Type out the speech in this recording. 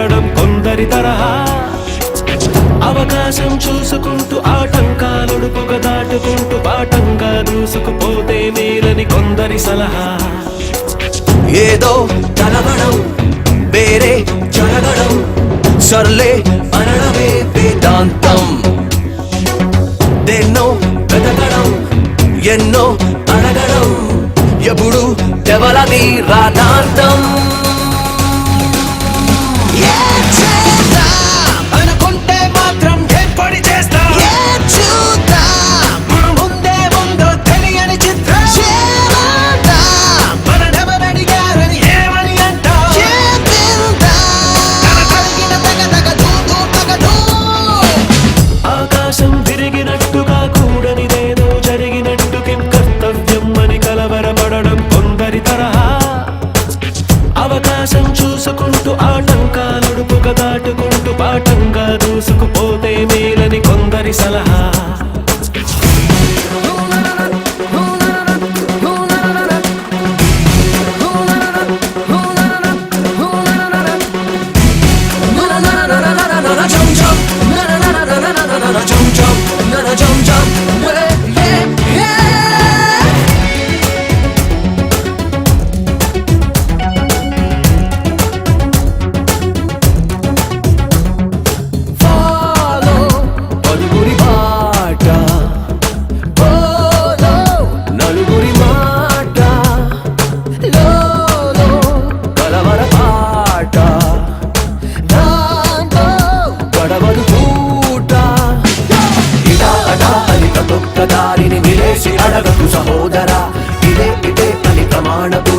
కలవరపడడం కొందరి తరహా. అవకాశం చూసుకుంటూ ఆటంకాలను పొగ దాటుకుంటూ పాఠంగా దూసుకుపోతే మేలని కొందరి సలహా. ఏదో కలవడం వేరే జరగడం సర్లే అనడమే వేదాంతం. దేన్నో వెతకడం ఎన్నో అడగడం ఎప్పుడు ఎవలది రాధాంతం. అనుకుంటే మాత్రం ఏం పడి చేస్తా మన ముందే ముందో తెలియని చిత్రం. మనెవరడిగారని ఏమని అంటా ఆకాశం తిరిగినట్టుగా కూడనిదేదో జరిగినట్టు కిం కర్తవ్యం అని కలవరపడడం కొందరి తరహా. అవకాశం చూసుకుంటూ ఆటంకాలను పొగ దాటుకుంటూ పాఠంగా దూసుకుపోతే మేలని కొందరి సలహా. పలుగురి బాట నలుగురి మాట కలవర పాట గడవదు పూట. ఇటా అటా అని ప్రతొక్క దారిని విలేసి అడగకు సహోదరా. ఇదే ఇదే అని ప్రమాణపు